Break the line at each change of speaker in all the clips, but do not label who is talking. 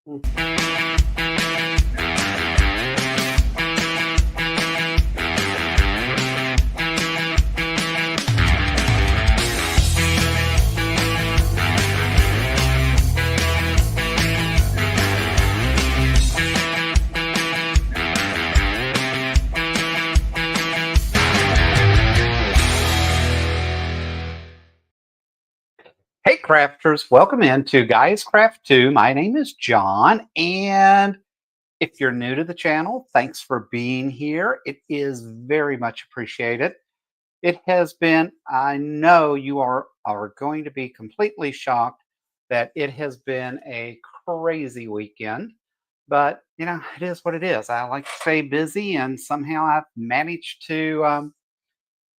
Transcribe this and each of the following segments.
Hey crafters, welcome into Guys Craft 2. My name is John, and if you're new to the channel, thanks for being here. It is very much appreciated. It has been, I know you are going to be completely shocked that it has been a crazy weekend, but it is what it is. I like to stay busy, and somehow I've managed to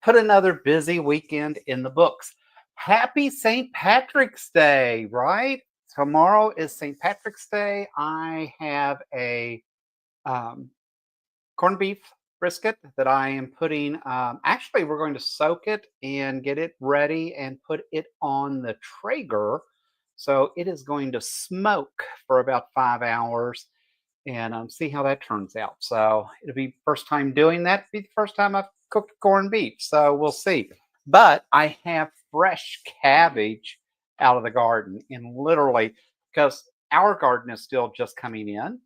put another busy weekend in the books. Happy St. Patrick's Day, right? Tomorrow is St. Patrick's Day. I have a um, corned beef brisket that I am putting. Actually, we're going to soak it and get it ready and put it on the Traeger. So it is going to smoke for about 5 hours and see how that turns out. So it'll be first time doing that. It'll be the first time I've cooked corned beef. So we'll see. But I have fresh cabbage out of the garden, and literally because our garden is still just coming in,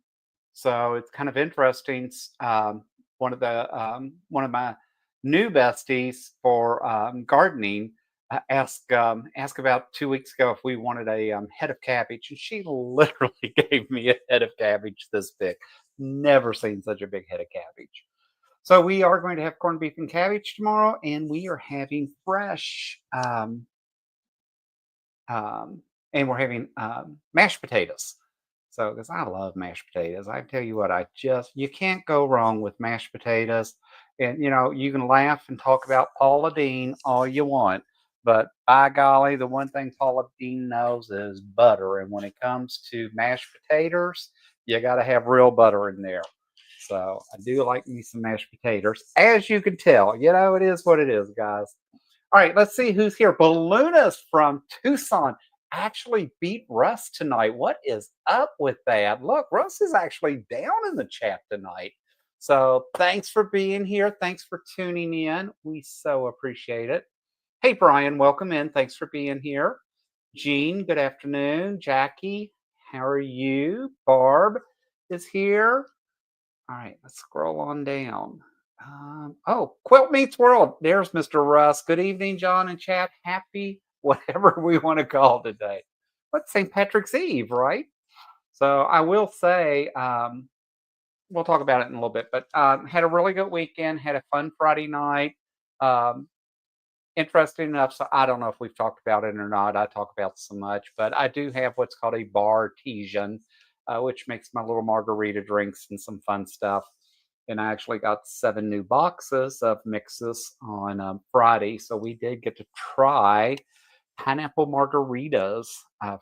so it's kind of interesting. One of my new besties for gardening asked about 2 weeks ago if we wanted a head of cabbage, and she literally gave me a head of cabbage this big. Never seen such a big head of cabbage. So we are going to have corned beef and cabbage tomorrow, and we are having fresh, um, and we're having mashed potatoes. So, because I love mashed potatoes, I tell you what, you can't go wrong with mashed potatoes. And you can laugh and talk about Paula Dean all you want, but by golly, the one thing Paula Dean knows is butter. And when it comes to mashed potatoes, you got to have real butter in there. So I do like me some mashed potatoes, as you can tell. It is what it is, guys. All right, let's see who's here. Balloonist from Tucson actually beat Russ tonight. What is up with that? Look, Russ is actually down in the chat tonight. So thanks for being here. Thanks for tuning in. We so appreciate it. Hey, Brian, welcome in. Thanks for being here. Jean, good afternoon. Jackie, how are you? Barb is here. All right, let's scroll on down. Oh, Quilt Meets World. There's Mr. Russ. Good evening, John and chat. Happy whatever we want to call today. What's St. Patrick's Eve, right? So I will say, we'll talk about it in a little bit, but had a really good weekend, had a fun Friday night. Um, Interesting enough, so I don't know if we've talked about it or not. I talk about so much, but I do have what's called a bartesian, which makes my little margarita drinks and some fun stuff. And I actually got 7 new boxes of mixes on Friday, so we did get to try pineapple margaritas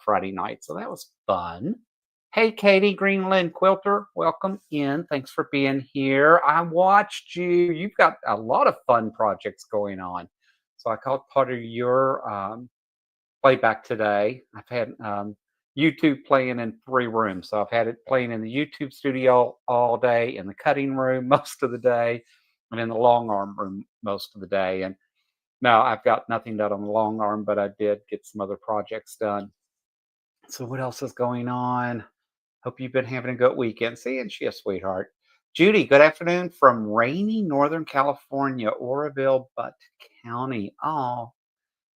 Friday night, so that was fun. Hey, Katie Greenland Quilter, welcome in. Thanks for being here. I watched you. You've got a lot of fun projects going on. So I caught part of your playback today. I've had YouTube playing in 3 rooms. So I've had it playing in the YouTube studio all day, in the cutting room most of the day, and in the long arm room most of the day. And now I've got nothing done on the long arm, but I did get some other projects done. So what else is going on? Hope you've been having a good weekend. See, and she a sweetheart. Judy, good afternoon from rainy Northern California, Oroville, Butte County. Oh,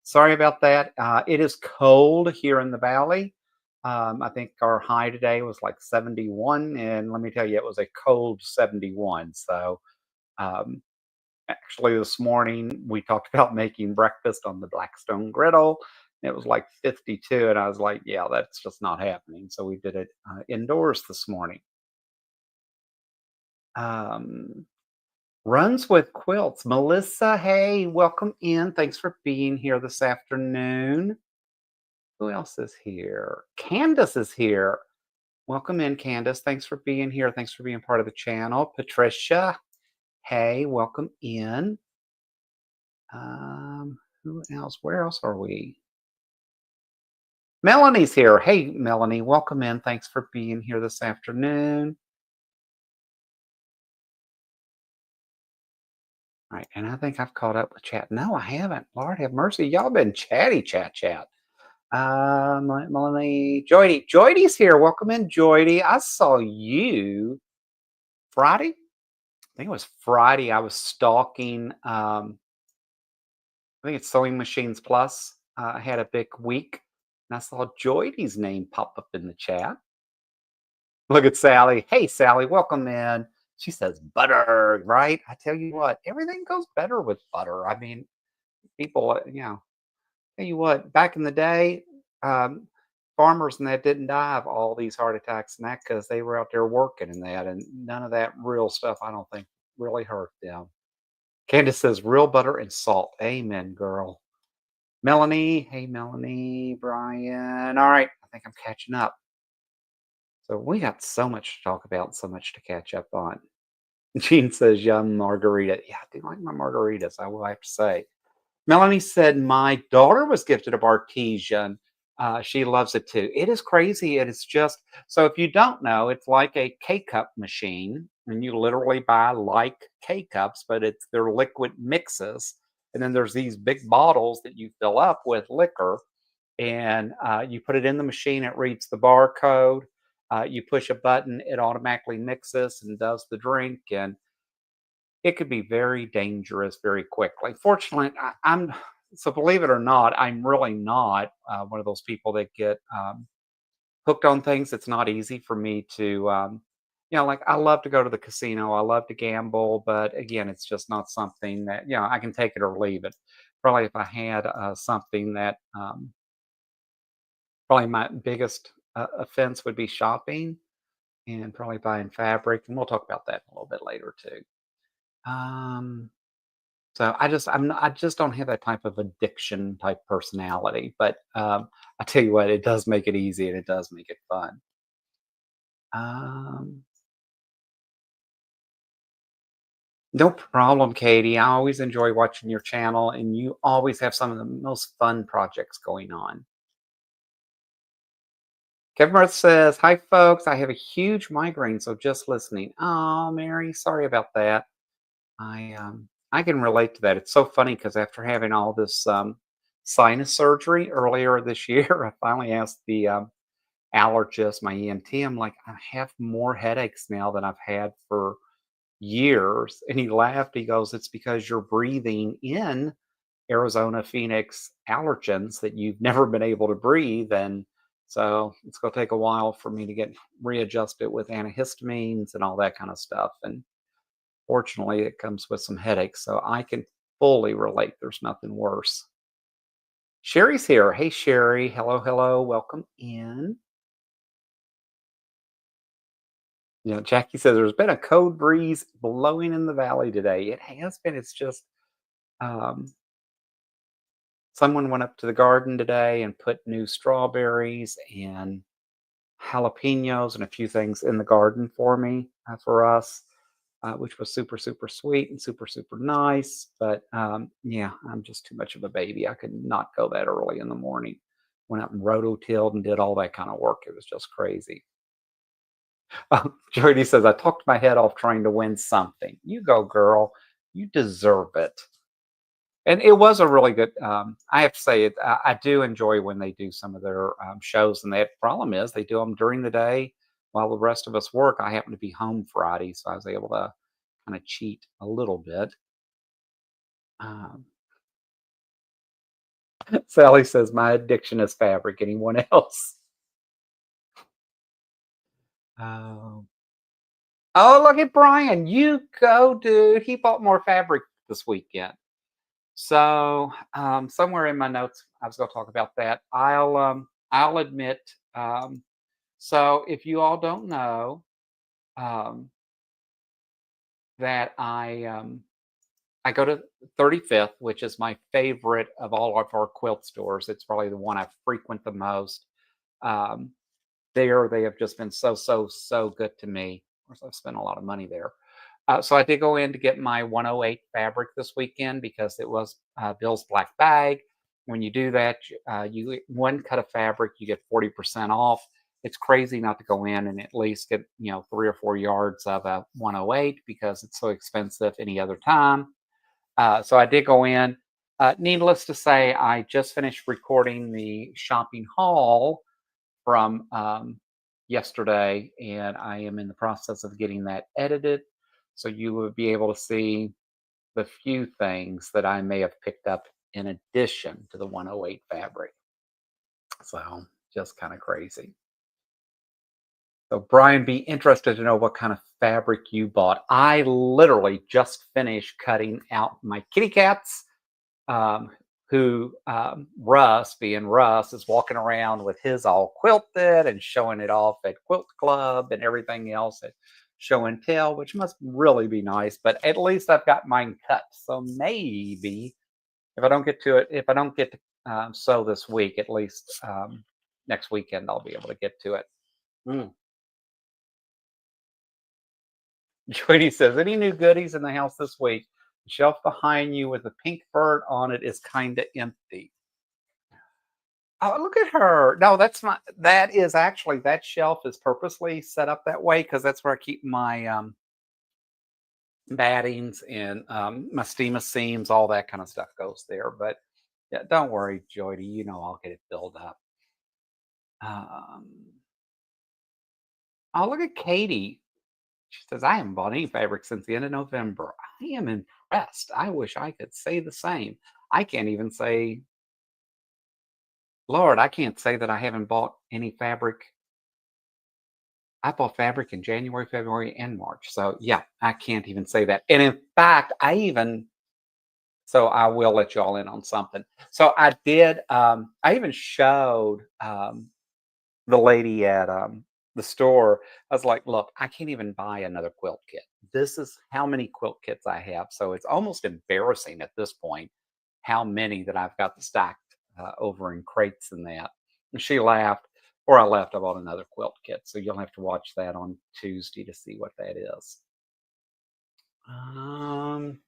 sorry about that. It is cold here in the valley. I think our high today was like 71, and let me tell you, it was a cold 71. So, um, actually, this morning we talked about making breakfast on the Blackstone griddle. It was like 52, and I was like, yeah, that's just not happening. So we did it indoors this morning. Um, Runs with Quilts. Melissa, hey, welcome in. Thanks for being here this afternoon. Who else is here? Candace is here. Welcome in, Candace. Thanks for being here. Thanks for being part of the channel. Patricia, hey, welcome in. Who else? Where else are we? Melanie's here. Hey, Melanie, welcome in. Thanks for being here this afternoon. All right, and I think I've caught up with chat. No, I haven't. Lord have mercy. Y'all been chatty, chat. Melanie, Joydy's here. Welcome in, Joydy. I saw you Friday. I think it was Friday. I was stalking. I think it's Sewing Machines Plus. I had a big week, and I saw Joydy's name pop up in the chat. Look at Sally. Hey, Sally, welcome in. She says butter, right? I tell you what, everything goes better with butter. I mean, people, tell you what, back in the day, um, farmers and that didn't die of all these heart attacks and that because they were out there working and that, and none of that real stuff, I don't think, really hurt them. Candace says real butter and salt. Amen, girl. Melanie, hey, Melanie, Brian. All right, I think I'm catching up. So we got so much to talk about, so much to catch up on. Gene says yum margarita. Yeah, I do like my margaritas, I will have to say. Melanie said my daughter was gifted a Bartesian. She loves it too. It is crazy. It is just so if you don't know, it's like a K cup machine, and you literally buy like K cups, but it's their liquid mixes. And then there's these big bottles that you fill up with liquor, and you put it in the machine. It reads the barcode. You push a button, it automatically mixes and does the drink, and it could be very dangerous very quickly. Fortunately, I'm so believe it or not, I'm really not one of those people that get hooked on things. It's not easy for me to, like I love to go to the casino. I love to gamble, but again, it's just not something that I can take it or leave it. Probably if I had something that probably my biggest offense would be shopping and probably buying fabric, and we'll talk about that a little bit later too. Um, So I just don't have that type of addiction type personality. But I tell you what, it does make it easy and it does make it fun. Um, no problem, Katie. I always enjoy watching your channel, and you always have some of the most fun projects going on. Kevin Mirth says, "Hi, folks. I have a huge migraine, so just listening." Oh, Mary, sorry about that. I can relate to that. It's so funny because after having all this sinus surgery earlier this year, I finally asked the allergist, my ENT. I'm like, I have more headaches now than I've had for years, and he laughed. He goes, "It's because you're breathing in Arizona, Phoenix allergens that you've never been able to breathe, and so it's going to take a while for me to get readjusted with antihistamines and all that kind of stuff." And fortunately, it comes with some headaches, so I can fully relate. There's nothing worse. Sherry's here. Hey, Sherry. Hello, hello. Welcome in. Jackie says there's been a cold breeze blowing in the valley today. It has been. It's just um, someone went up to the garden today and put new strawberries and jalapenos and a few things in the garden for me, for us. Which was super, super sweet and super, super nice. But yeah, I'm just too much of a baby. I could not go that early in the morning. Went out and rototilled and did all that kind of work. It was just crazy. Jody says, I talked my head off trying to win something. You go, girl. You deserve it. And it was a really good, I have to say, I do enjoy when they do some of their shows. And the problem is they do them during the day while the rest of us work. I happen to be home Friday, so I was able to kind of cheat a little bit. Um, Sally says, my addiction is fabric. Anyone else? Oh. Oh, look at Brian. You go, dude. He bought more fabric this weekend. So somewhere in my notes, I was going to talk about that. I'll admit. So if you all don't know, um, that I go to 35th, which is my favorite of all of our quilt stores. It's probably the one I frequent the most. Um, they have just been so, so, so good to me. Of course, I've spent a lot of money there. So I did go in to get my 108 fabric this weekend because it was Bill's black bag. When you do that, you get one cut of fabric, you get 40% off. It's crazy not to go in and at least get 3 or 4 yards of a 108 because it's so expensive any other time. So I did go in. Needless to say, I just finished recording the shopping haul from yesterday, and I am in the process of getting that edited. So you will be able to see the few things that I may have picked up in addition to the 108 fabric. So just kind of crazy. So Brian, be interested to know what kind of fabric you bought. I literally just finished cutting out my kitty cats, um, who Russ, being Russ, is walking around with his all quilted and showing it off at Quilt Club and everything else at Show and Tell, which must really be nice. But at least I've got mine cut. So maybe if I don't get to it, if I don't get to sew this week, at least next weekend I'll be able to get to it. Mm. Joanie says, any new goodies in the house this week? The shelf behind you with the pink bird on it is kind of empty. Oh, look at her. No, that's not, that is actually, that shelf is purposely set up that way because that's where I keep my battings and my steamer seams, all that kind of stuff goes there. But yeah, don't worry, Joy. You know I'll get it filled up. Um, oh, look at Katie. She says, I haven't bought any fabric since the end of November. I am impressed. I wish I could say the same. I can't even say, Lord, I can't say that I haven't bought any fabric. I bought fabric in January, February, and March. So yeah, I can't even say that. And in fact, so I will let y'all in on something. So I did, I even showed the lady at the store. I was like, look, I can't even buy another quilt kit. This is how many quilt kits I have. So it's almost embarrassing at this point how many that I've got stacked over in crates and that. And she laughed. Before I left, I bought another quilt kit. So you'll have to watch that on Tuesday to see what that is. Um,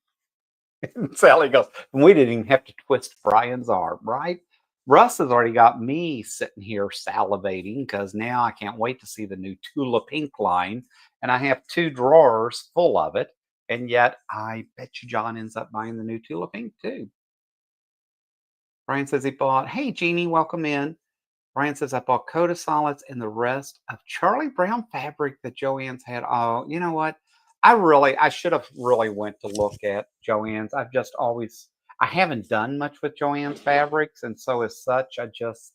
Sally goes, we didn't even have to twist Brian's arm, right? Russ has already got me sitting here salivating because now I can't wait to see the new Tula Pink line. And I have 2 drawers full of it. And yet I bet you John ends up buying the new Tula Pink too. Brian says he bought, hey, Jeannie, welcome in. Brian says, I bought Coda Solids and the rest of Charlie Brown fabric that Joann's had. Oh, you know what? I should have really went to look at Joann's. I haven't done much with Joann's fabrics. And so as such, I just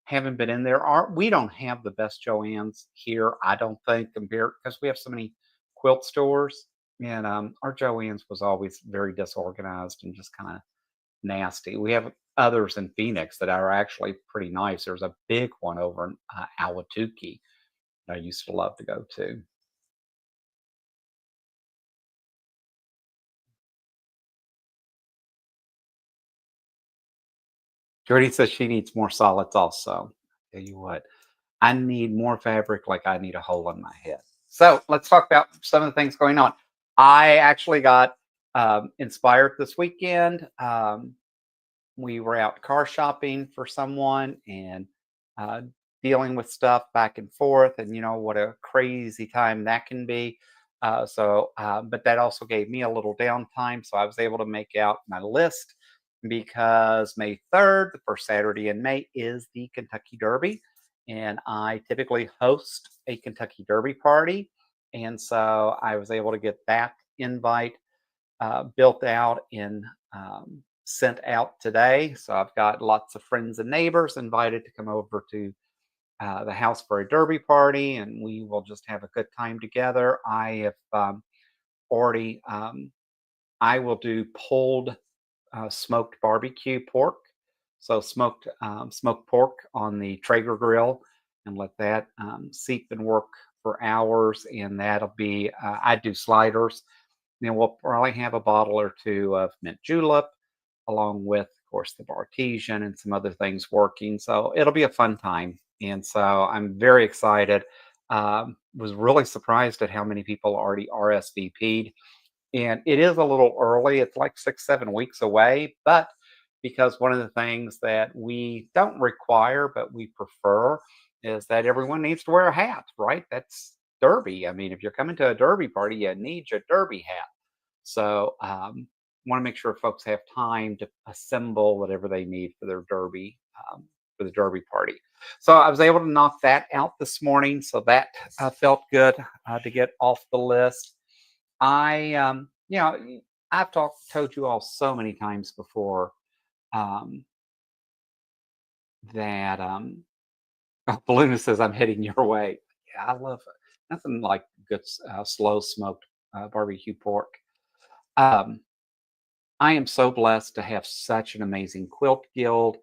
haven't been in there. We don't have the best Joann's here, I don't think, compared because we have so many quilt stores. And our Joann's was always very disorganized and just kind of nasty. We have others in Phoenix that are actually pretty nice. There's a big one over in Awatuki that I used to love to go to. Jordy says she needs more solids also. Tell you what, I need more fabric like I need a hole in my head. So let's talk about some of the things going on. I actually got inspired this weekend. We were out car shopping for someone and uh, dealing with stuff back and forth, and you know what a crazy time that can be. But that also gave me a little downtime, so I was able to make out my list because May 3rd, the first Saturday in May, is the Kentucky Derby, and I typically host a Kentucky Derby party, and so I was able to get that invite built out and sent out today. So I've got lots of friends and neighbors invited to come over to the house for a derby party, and we will just have a good time together. I have already, I will do pulled smoked barbecue pork. So smoked pork on the Traeger grill and let that seep and work for hours. And that'll be, I do sliders. Then we'll probably have a bottle or two of mint julep, along with, of course, the Bartesian and some other things working. So it'll be a fun time. And so I'm very excited. Was really surprised at how many people already RSVP'd. And it is a little early. It's like 6, 7 weeks away, but because one of the things that we don't require but we prefer is that everyone needs to wear a hat, right? That's derby. I mean, if you're coming to a derby party, you need your derby hat. So, want to make sure folks have time to assemble whatever they need for their derby, for the derby party. So I was able to knock that out this morning. So that felt good to get off the list. I've told you all so many times before um, that Balloona says I'm heading your way. Yeah, I love it. Nothing like good slow smoked barbecue pork. Um, I am so blessed to have such an amazing quilt guild.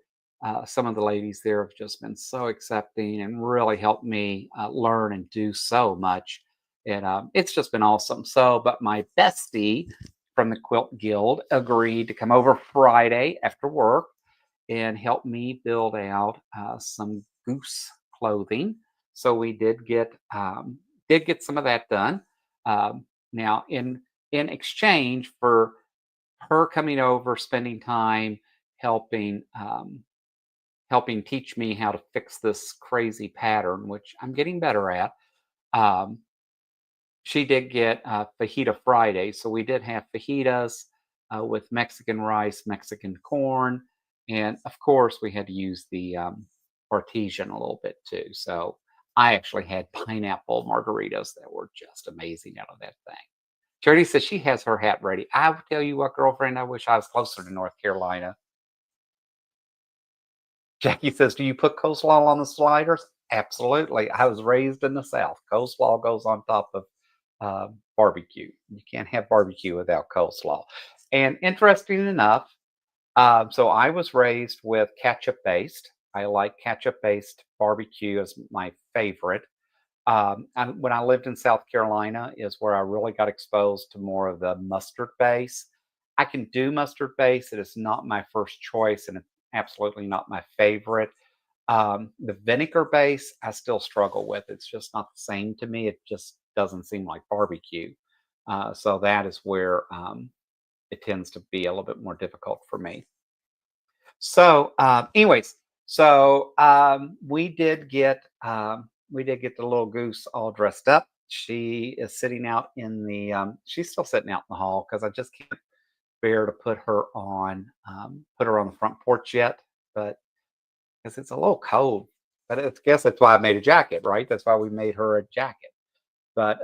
Some of the ladies there have just been so accepting and really helped me learn and do so much. And it's just been awesome. So, but my bestie from the Quilt Guild agreed to come over Friday after work and help me build out some goose clothing. So we did get some of that done. Now, in exchange for her coming over, spending time helping helping teach me how to fix this crazy pattern, which I'm getting better at. Um, she did get fajita Friday, so we did have fajitas with Mexican rice, Mexican corn, and of course we had to use the artesian a little bit too. So I actually had pineapple margaritas that were just amazing out of that thing. Charity says she has her hat ready. I will tell you what, girlfriend, I wish I was closer to North Carolina. Jackie says, do you put coleslaw on the sliders? Absolutely. I was raised in the South. Coleslaw goes on top of barbecue. You can't have barbecue without coleslaw. And interesting enough, so I was raised with ketchup based. I like ketchup based barbecue as my favorite. And when I lived in South Carolina, is where I really got exposed to more of the mustard base. I can do mustard base. It is not my first choice, and it's absolutely not my favorite. The vinegar base, I still struggle with. It's just not the same to me. It just doesn't seem like barbecue. So that is where it tends to be a little bit more difficult for me. So, anyways, so we did get the little goose all dressed up. She is sitting out in the she's still sitting out in the hall because I just can't bear to put her on the front porch yet, but because it's a little cold. But I guess that's why I made a jacket, right? That's why we made her a jacket. But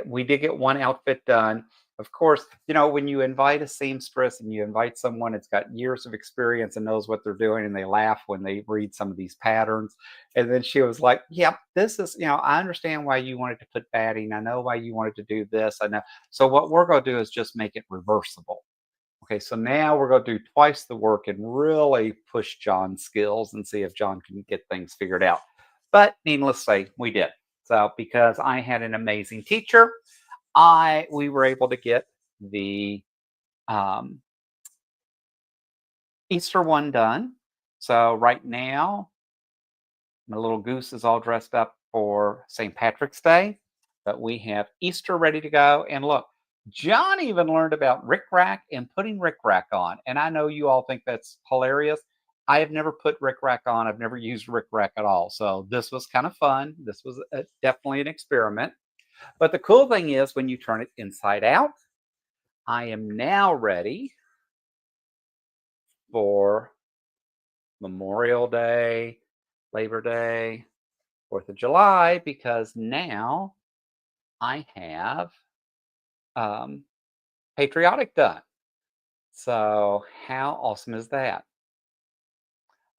we did get one outfit done. Of course, when you invite a seamstress and you invite someone that's got years of experience and knows what they're doing, and they laugh when they read some of these patterns. And then she was like, "Yep, this is, I understand why you wanted to put batting. I know why you wanted to do this. I know. So what we're going to do is just make it reversible." Okay, so now we're going to do twice the work and really push John's skills and see if John can get things figured out. But needless to say, we did. So because I had an amazing teacher, I we were able to get the um, Easter one done. So right now, my little goose is all dressed up for St. Patrick's Day, but we have Easter ready to go. And look, John even learned about Rick Rack and putting Rick Rack on. And I know you all think that's hilarious. I have never put Rick Rack on. I've never used Rick Rack at all. So this was kind of fun. This was definitely an experiment. But the cool thing is when you turn it inside out, I am now ready for Memorial Day, Labor Day, 4th of July, because now I have um, patriotic done. So how awesome is that?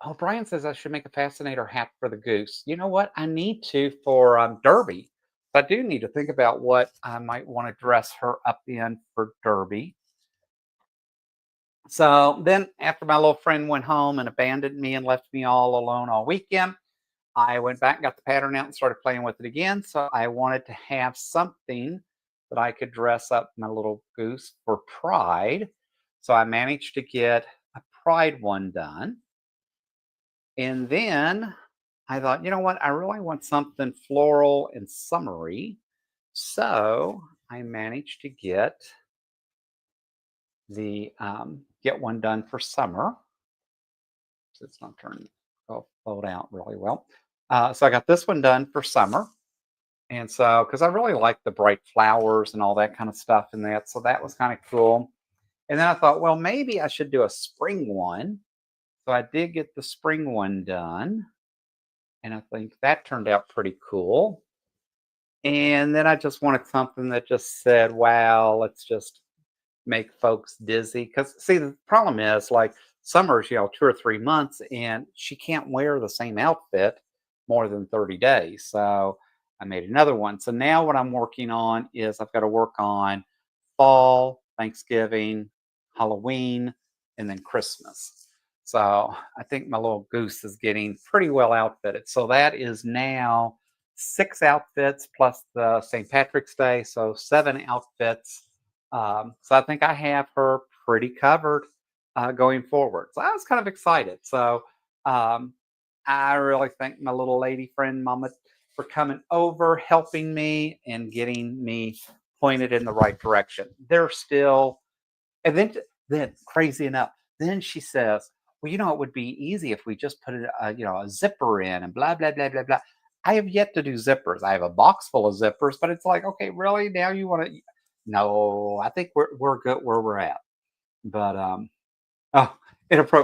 Oh, Brian says I should make a fascinator hat for the goose. You know what? I need to for Derby. I do need to think about what I might want to dress her up in for Derby. So then, after my little friend went home and abandoned me and left me all alone all weekend, I went back, got the pattern out, and started playing with it again. So I wanted to have something that I could dress up my little goose for Pride. So I managed to get a Pride one done. And then I thought, you know what? I really want something floral and summery. So I managed to get one done for summer. So it's not turning fold out really well. So I got this one done for summer. And so, because I really like the bright flowers and all that kind of stuff in that. So that was kind of cool. And then I thought, well, maybe I should do a spring one. So I did get the spring one done. And I think that turned out pretty cool. And then I just wanted something that just said, wow, let's just make folks dizzy. Because, see, the problem is like summer's, 2 or 3 months, and she can't wear the same outfit more than 30 days. So I made another one. So now what I'm working on is I've got to work on fall, Thanksgiving, Halloween, and then Christmas. So I think my little goose is getting pretty well outfitted. So that is now 6 outfits plus the St. Patrick's Day. So 7 outfits. So I think I have her pretty covered going forward. So I was kind of excited. So um, I really thank my little lady friend, Mama, for coming over, helping me, and getting me pointed in the right direction. They're still, and then crazy enough, then she says, "Well, it would be easy if we just put a zipper in and blah blah blah blah blah." I have yet to do zippers. I have a box full of zippers, but it's like, okay, really? Now you want to? No, I think we're good where we're at. But oh,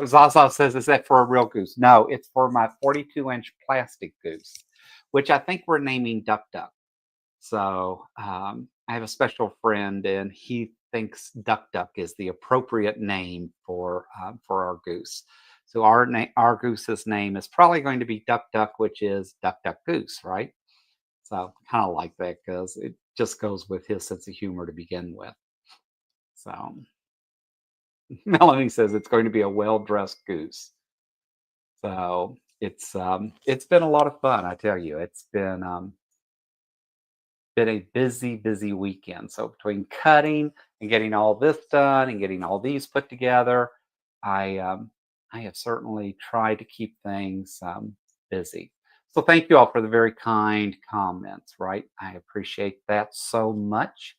Zaza says, "Is that for a real goose?" No, it's for my 42-inch plastic goose, which I think we're naming Duck Duck. So I have a special friend, and he thinks Duck Duck is the appropriate name for our goose. So our goose's name is probably going to be Duck Duck, which is Duck Duck Goose, right? So kind of like that because it just goes with his sense of humor to begin with. So Melanie says it's going to be a well dressed goose. So it's been a lot of fun, I tell you. It's been a busy, busy weekend. So between cutting and getting all this done and getting all these put together, I um, I have certainly tried to keep things busy. So thank you all for the very kind comments. Right, I appreciate that so much.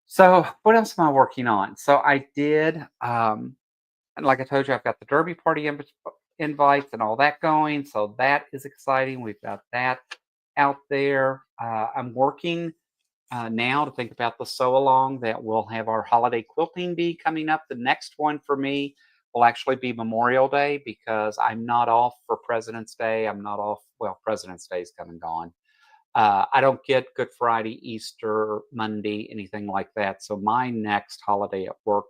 So what else am I working on? So I did, and like I told you, I've got the Derby party invites and all that going. So that is exciting. We've got that out there. I'm working now to think about the sew along that we'll have our holiday quilting bee coming up. The next one for me will actually be Memorial Day because I'm not off for President's Day. I'm not off. Well, President's Day is come and gone. I don't get Good Friday, Easter, Monday, anything like that. So my next holiday at work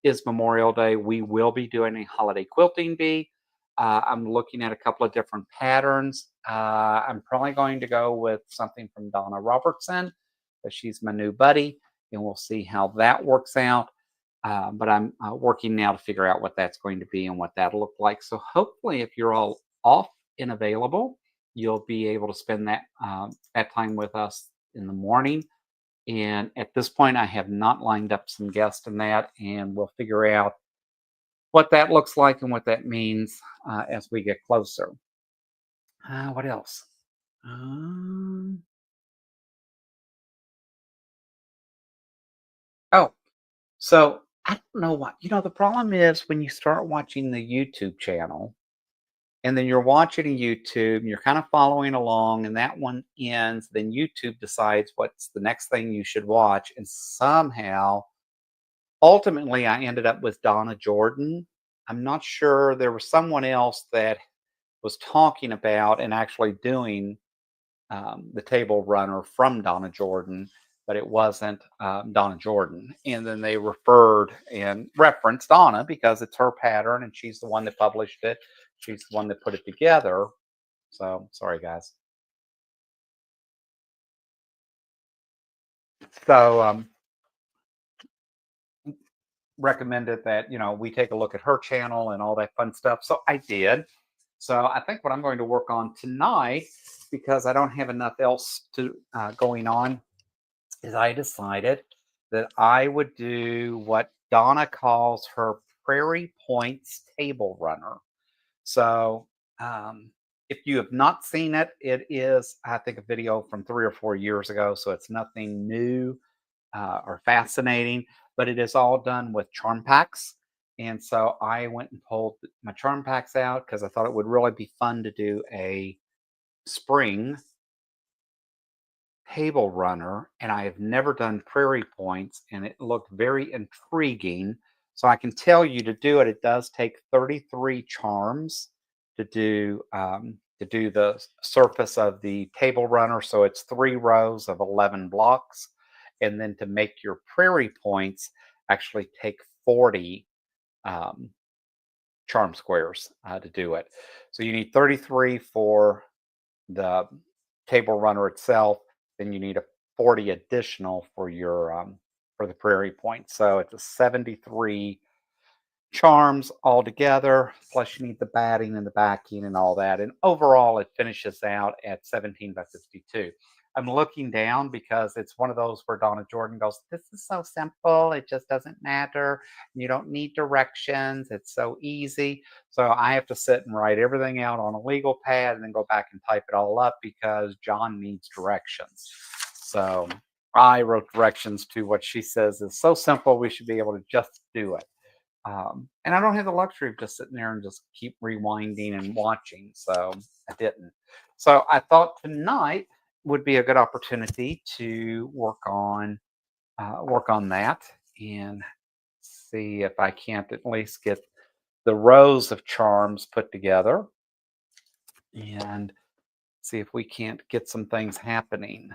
is Memorial Day. We will be doing a holiday quilting bee. I'm looking at a couple of different patterns. I'm probably going to go with something from Donna Robertson, because she's my new buddy, and we'll see how that works out. But I'm working now to figure out what that's going to be and what that'll look like. So hopefully, if you're all off and available, you'll be able to spend that time with us in the morning. And at this point, I have not lined up some guests in that, and we'll figure out what that looks like and what that means as we get closer. What else? Um, oh, so I don't know what, the problem is when you start watching the YouTube channel and then you're watching a YouTube, and you're kind of following along, and that one ends, then YouTube decides what's the next thing you should watch. And somehow, ultimately, I ended up with Donna Jordan. I'm not sure. There was someone else that was talking about and actually doing the table runner from Donna Jordan, but it wasn't Donna Jordan. And then they referred and referenced Donna because it's her pattern and she's the one that published it. She's the one that put it together. So sorry, guys. So recommended that we take a look at her channel and all that fun stuff. So I did. So I think what I'm going to work on tonight, because I don't have enough else to going on, is I decided that I would do what Donna calls her Prairie Points table runner. So if you have not seen it, it is, I think, a video from 3 or 4 years ago. So it's nothing new. are fascinating, but it is all done with charm packs. And so I went and pulled my charm packs out because I thought it would really be fun to do a spring table runner, and I have never done prairie points, and it looked very intriguing. So I can tell you to do it. It does take 33 charms to do the surface of the table runner. So it's 3 rows of 11 blocks, and then to make your prairie points, actually take 40 um, charm squares to do it. So you need 33 for the table runner itself, then you need a 40 additional for the prairie point. So it's a 73 charms altogether. Plus, you need the batting and the backing and all that. And overall, it finishes out at 17 by 52. I'm looking down because it's one of those where Donna Jordan goes, "This is so simple. It just doesn't matter. You don't need directions. It's so easy." So I have to sit and write everything out on a legal pad and then go back and type it all up because John needs directions. So I wrote directions to what she says is so simple, we should be able to just do it. And I don't have the luxury of just sitting there and just keep rewinding and watching. So I didn't. So I thought tonight would be a good opportunity to work on that and see if I can't at least get the rows of charms put together and see if we can't get some things happening.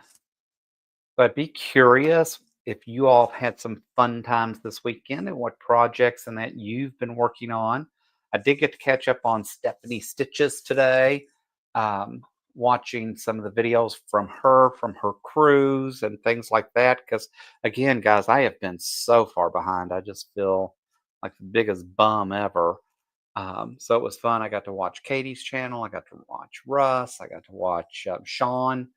But be curious if you all had some fun times this weekend and what projects and that you've been working on. I did get to catch up on Stephanie Stitches today, um, watching some of the videos from her cruise and things like that. Because again, guys, I have been so far behind. I just feel like the biggest bum ever. So it was fun. I got to watch Katie's channel. I got to watch Russ. I got to watch Sean.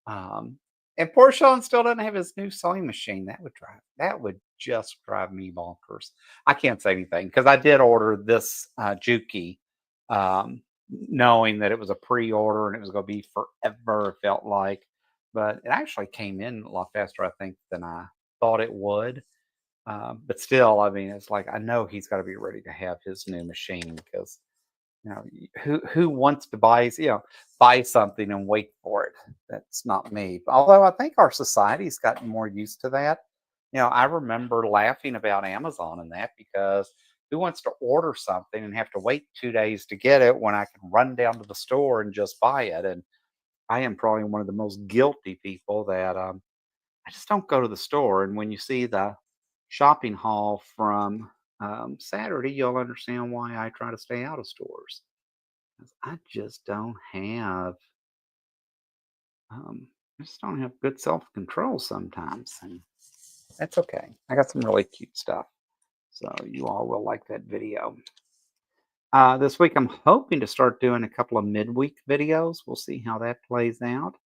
Um, and poor Sean still doesn't have his new sewing machine. That would just drive me bonkers. I can't say anything because I did order this Juki, knowing that it was a pre-order and it was going to be forever. It felt like, but it actually came in a lot faster, I think, than I thought it would. But still, I mean, it's like I know he's got to be ready to have his new machine because who wants to buy something and wait for it? That's not me. Although I think our society's gotten more used to that. I remember laughing about Amazon and that because who wants to order something and have to wait 2 days to get it when I can run down to the store and just buy it? And I am probably one of the most guilty people that I just don't go to the store. And when you see the shopping haul from Saturday, you'll understand why I try to stay out of stores. 'Cause um, I just don't have good self control sometimes, and that's okay. I got some really cute stuff, so you all will like that video. This week, I'm hoping to start doing a couple of midweek videos. We'll see how that plays out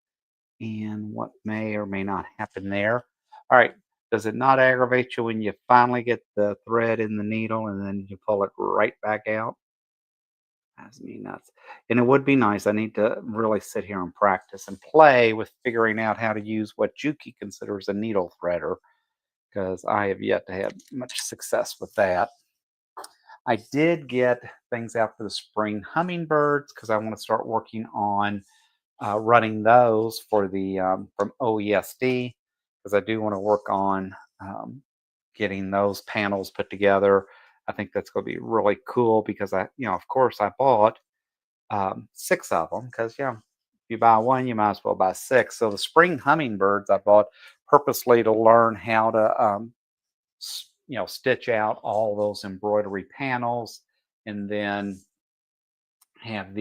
and what may or may not happen there. All right. Does it not aggravate you when you finally get the thread in the needle and then you pull it right back out? Drives me nuts. And it would be nice. I need to really sit here and practice and play with figuring out how to use what Juki considers a needle threader because I have yet to have much success with that. I did get things out for the spring hummingbirds because I want to start working on running those for the from OESD because I do want to work on getting those panels put together. I think that's going to be really cool because of course, I bought 6 of them because if you buy one, you might as well buy 6. So the spring hummingbirds I bought purposely to learn how to stitch out all those embroidery panels, and then I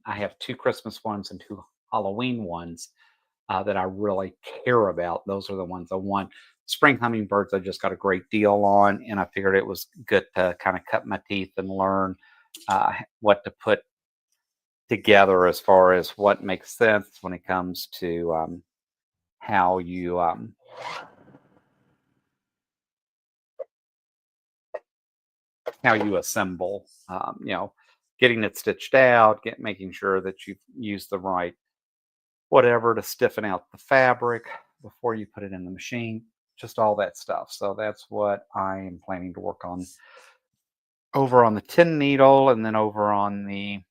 have 2 Christmas ones and 2 Halloween ones that I really care about. Those are the ones I want. Spring hummingbirds, I just got a great deal on, and I figured it was good to kind of cut my teeth and learn what to put together as far as what makes sense when it comes to how you assemble. Getting it stitched out, making sure that you use the right whatever to stiffen out the fabric before you put it in the machine. just all that stuff. So that's what I am planning to work on over on the tin needle, and then over on the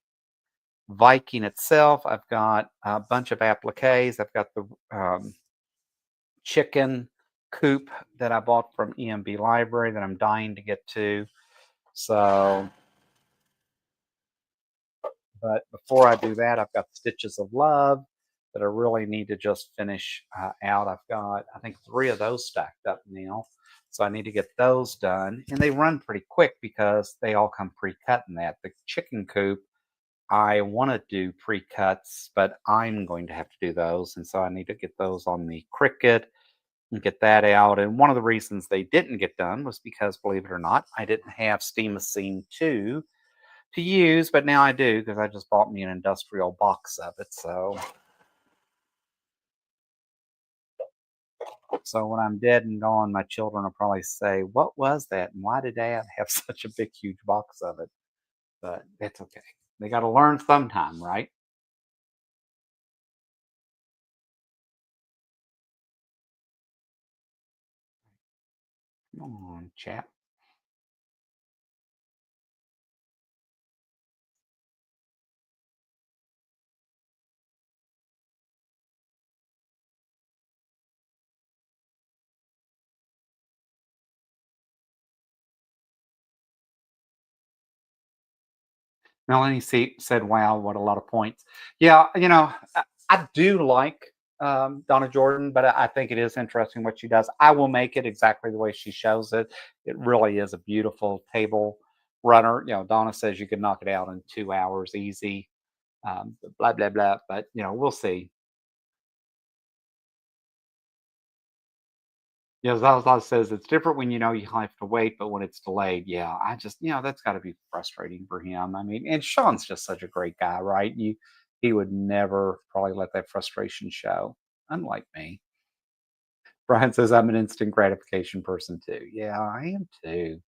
Viking itself. I've got a bunch of appliques. I've got the chicken coop that I bought from EMB Library that I'm dying to get to. So, but before I do that, I've got Stitches of Love that I really need to just finish out. I've got, I think, three of those stacked up now. So I need to get those done. And they run pretty quick because they all come pre cut in that. The chicken coop, I want to do pre cuts, but I'm going to have to do those. And so I need to get those on the Cricut and get that out. And one of the reasons they didn't get done was because, believe it or not, I didn't have Steamosine 2 to use, but now I do because I just bought me an industrial box of it. So when I'm dead and gone, my children will probably say, "What was that? And why did Dad have such a big, huge box of it?" But it's okay. They got to learn sometime, right? Come on, chap. Melanie said, "Wow, what a lot of points." Yeah, I do like Donna Jordan, but I think it is interesting what she does. I will make it exactly the way she shows it. It really is a beautiful table runner. Donna says you could knock it out in 2 hours easy. Blah blah blah. But we'll see. Zaza says it's different when you have to wait, but when it's delayed, yeah, I just that's got to be frustrating for him. I mean, and Sean's just such a great guy, right? He would never probably let that frustration show, unlike me. Brian says I'm an instant gratification person too. Yeah, I am too.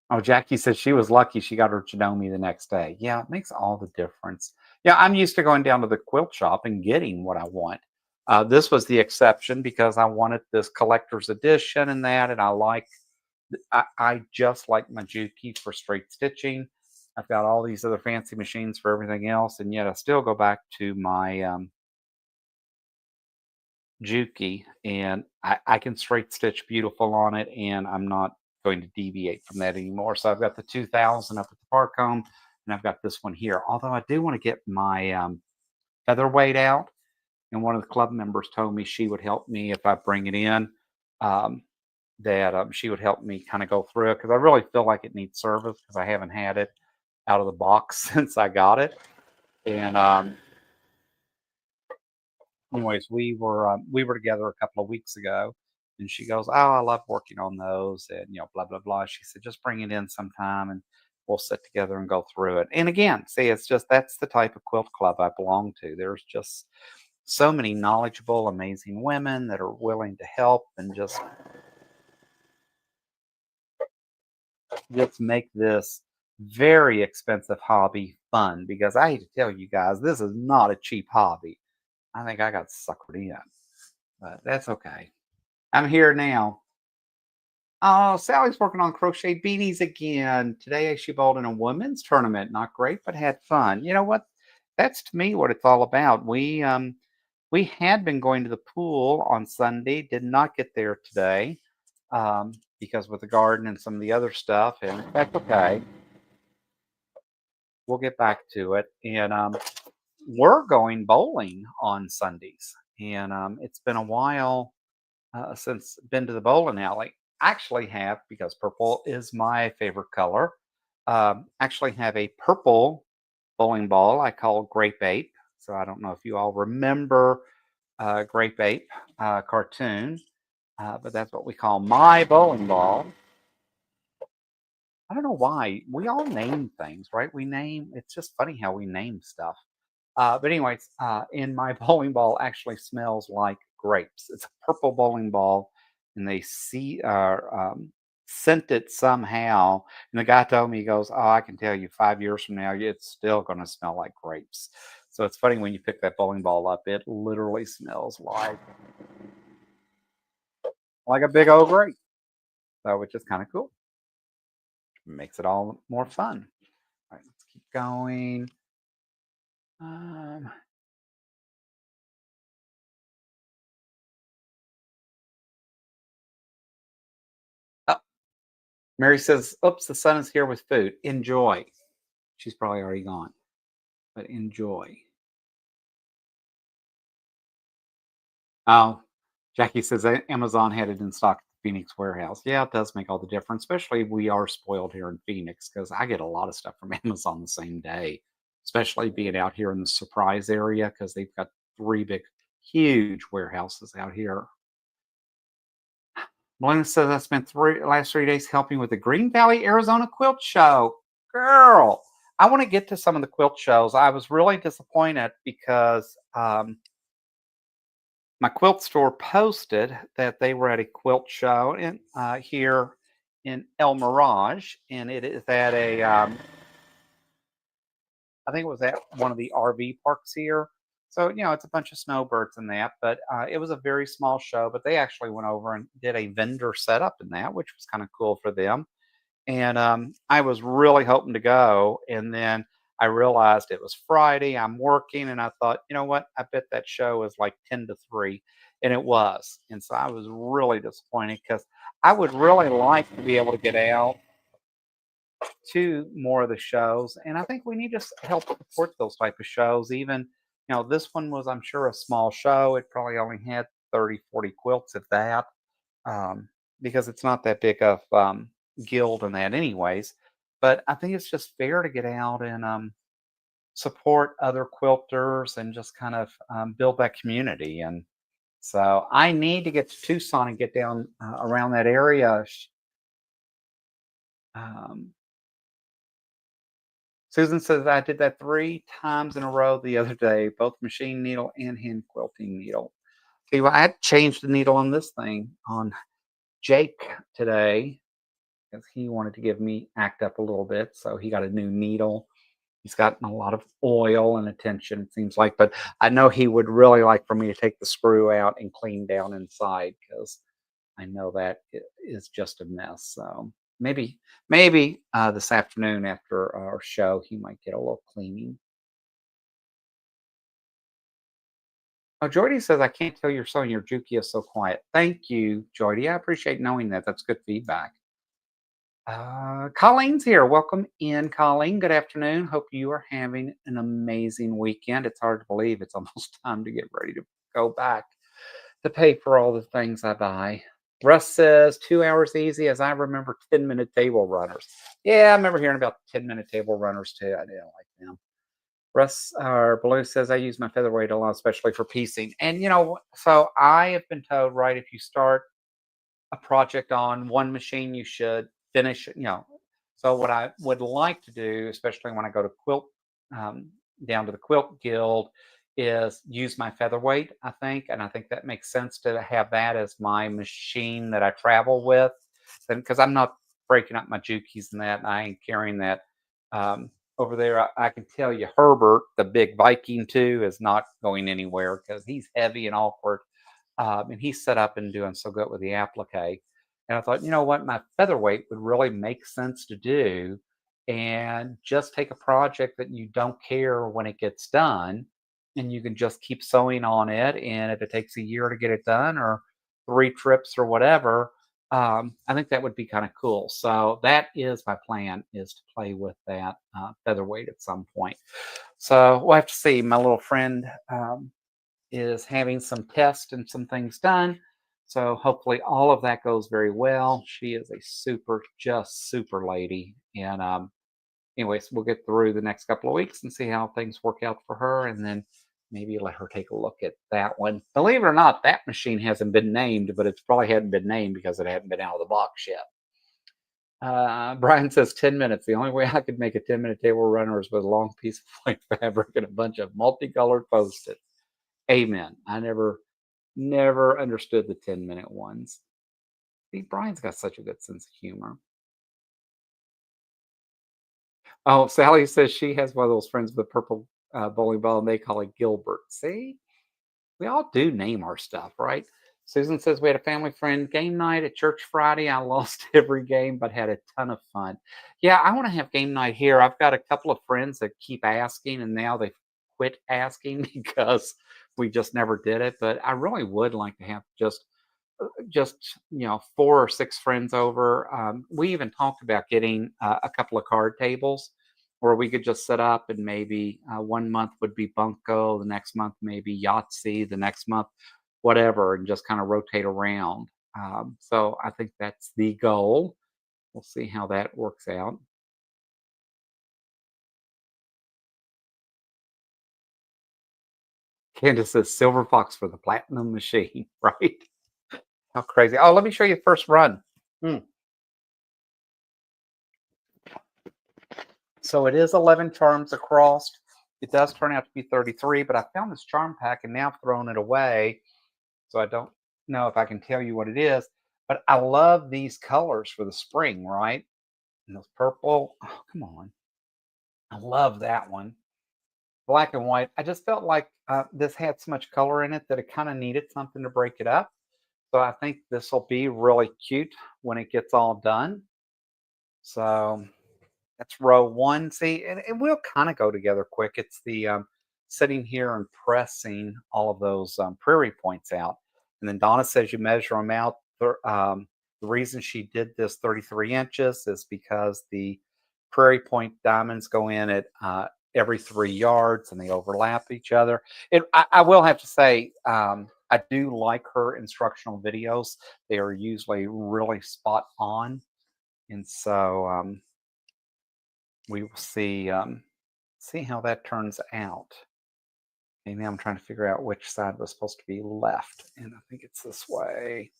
Oh, Jackie says she was lucky she got her Janome the next day. Yeah, it makes all the difference. Yeah, I'm used to going down to the quilt shop and getting what I want. This was the exception because I wanted this collector's edition and that, and I just like my Juki for straight stitching. I've got all these other fancy machines for everything else, and yet I still go back to my Juki, and I can straight stitch beautiful on it, and I'm not going to deviate from that anymore. So I've got the 2000 up at the park home, and I've got this one here. Although I do want to get my featherweight out, and one of the club members told me she would help me if I bring it in. Um, that she would help me kind of go through it because I really feel like it needs service because I haven't had it out of the box since I got it. And anyways, we were together a couple of weeks ago, and she goes, "Oh, I love working on those," and blah blah blah. She said, "Just bring it in sometime, and we'll sit together and go through it." And again, see, it's just that's the type of quilt club I belong to. There's just so many knowledgeable, amazing women that are willing to help and just make this very expensive hobby fun. Because I hate to tell you guys, this is not a cheap hobby. I think I got suckered in, but that's okay. I'm here now. Oh, Sally's working on crochet beanies again. Today she bowled in a women's tournament. Not great, but had fun. You know what? That's to me what it's all about. We had been going to the pool on Sunday, did not get there today because with the garden and some of the other stuff, and that's okay. We'll get back to it. And we're going bowling on Sundays, and it's been a while since been to the bowling alley. Actually, have because purple is my favorite color. Actually, have a purple bowling ball I call Grape Ape. So I don't know if you all remember Grape Ape cartoon, but that's what we call my bowling ball. I don't know why we all name things, right? We name. It's just funny how we name stuff. But anyways, and my bowling ball actually smells like grapes. It's a purple bowling ball, and they sent it somehow. And the guy told me, he goes, "Oh, I can tell you, 5 years from now, it's still going to smell like grapes." So it's funny when you pick that bowling ball up, it literally smells like like a big old grate. So which is kind of cool. Makes it all more fun. All right, let's keep going. Um, oh, Mary says, "Oops, the sun is here with food. Enjoy." She's probably already gone, but enjoy. Oh, Jackie says Amazon had it in stock at the Phoenix warehouse. Yeah, it does make all the difference, especially we are spoiled here in Phoenix because I get a lot of stuff from Amazon the same day, especially being out here in the Surprise area because they've got three big, huge warehouses out here. Melinda says I spent last 3 days helping with the Green Valley, Arizona quilt show. Girl, I want to get to some of the quilt shows. I was really disappointed because my quilt store posted that they were at a quilt show in here in El Mirage, and it is at a I think it was at one of the RV parks here. So it's a bunch of snowbirds in that, but it was a very small show. But they actually went over and did a vendor setup in that, which was kind of cool for them. And I was really hoping to go, and then I realized it was Friday. I'm working, and I thought, you know what? I bet that show is like 10 to 3, and it was. And so I was really disappointed because I would really like to be able to get out to more of the shows, and I think we need to help support those type of shows. Even this one was, I'm sure, a small show. It probably only had 30, 40 quilts, if that, because it's not that big of guild and that anyways. But I think it's just fair to get out and support other quilters and just kind of build that community. And so I need to get to Tucson and get down around that area. Um, Susan says I did that 3 times in a row the other day, both machine needle and hand quilting needle. See, well, I had changed the needle on this thing on Jake today because he wanted to give me act up a little bit. So he got a new needle. He's gotten a lot of oil and attention, it seems like. But I know he would really like for me to take the screw out and clean down inside because I know that it is just a mess. So maybe this afternoon after our show, he might get a little cleaning. Oh, Jordy says, I can't tell you're sewing. Your Juki is so quiet. Thank you, Jordy. I appreciate knowing that. That's good feedback. Colleen's here. Welcome in, Colleen. Good afternoon. Hope you are having an amazing weekend. It's hard to believe it's almost time to get ready to go back to pay for all the things I buy. Russ says 2 hours easy as I remember 10-minute table runners. Yeah, I remember hearing about 10-minute table runners too. I didn't like them. Russ or Blue says I use my featherweight a lot, especially for piecing. And so I have been told, right, if you start a project on one machine, you should finish it. So what I would like to do, especially when I go to quilt, um, down to the quilt guild, is use my featherweight. I think, and I think that makes sense to have that as my machine that I travel with, and because I'm not breaking up my jukis and that, and I ain't carrying that. Over there, I can tell you, Herbert, the big Viking too, is not going anywhere because he's heavy and awkward, and he's set up and doing so good with the applique. And I thought, you know what, my featherweight would really make sense to do, and just take a project that you don't care when it gets done, and you can just keep sewing on it. And if it takes a year to get it done, or 3 trips or whatever, I think that would be kind of cool. So that is my plan: is to play with that featherweight at some point. So we'll have to see. My little friend is having some tests and some things done. So hopefully all of that goes very well. She is a super, just super lady. And anyways, we'll get through the next couple of weeks and see how things work out for her. And then maybe let her take a look at that one. Believe it or not, that machine hasn't been named, but it's probably hadn't been named because it hadn't been out of the box yet. Brian says 10 minutes. The only way I could make a 10-minute table runner is with a long piece of white fabric and a bunch of multicolored post-its. Amen. I never understood the 10-minute ones. See, Brian's got such a good sense of humor. Oh, Sally says she has one of those friends with a purple bowling ball and they call it Gilbert. See, we all do name our stuff, right? Susan says we had a family friend game night at church Friday. I lost every game, but had a ton of fun. Yeah, I want to have game night here. I've got a couple of friends that keep asking, and now they've quit asking because we just never did it. But I really would like to have just 4 or 6 friends over. We even talked about getting a couple of card tables where we could just set up, and maybe one month would be bunco, the next month maybe Yahtzee, the next month whatever, and just kind of rotate around. So I think that's the goal. We'll see how that works out. Candace says silver fox for the platinum machine, right? How crazy. Oh, let me show you the first run. Hmm. So it is 11 charms across. It does turn out to be 33, but I found this charm pack and now I've thrown it away. So I don't know if I can tell you what it is. But I love these colors for the spring, right? And those purple. Oh, come on. I love that one. Black and white. I just felt like this had so much color in it that it kind of needed something to break it up. So I think this will be really cute when it gets all done. So that's row one. See, and we'll kind of go together quick. It's the sitting here and pressing all of those prairie points out. And then Donna says you measure them out. The reason she did this 33 inches is because the prairie point diamonds go in at every 3 yards and they overlap each other. I will have to say, I do like her instructional videos. They are usually really spot on. And so we will see how that turns out. Okay, now I'm trying to figure out which side was supposed to be left, and I think it's this way.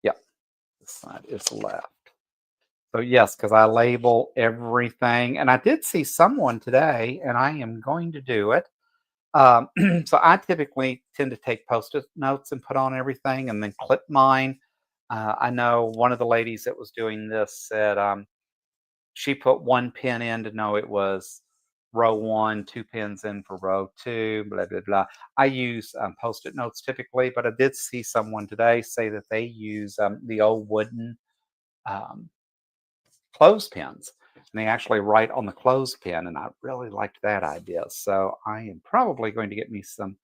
Yep, this side is left. So yes, because I label everything, and I did see someone today, and I am going to do it. Um, so I typically tend to take post-it notes and put on everything, and then clip mine. I know one of the ladies that was doing this said she put one pin in to know it was row one, 2 pins in for row two, blah, blah, blah. I use post-it notes typically, but I did see someone today say that they use the old wooden um, clothespins. And they actually write on the clothespin, and I really liked that idea. So I am probably going to get me some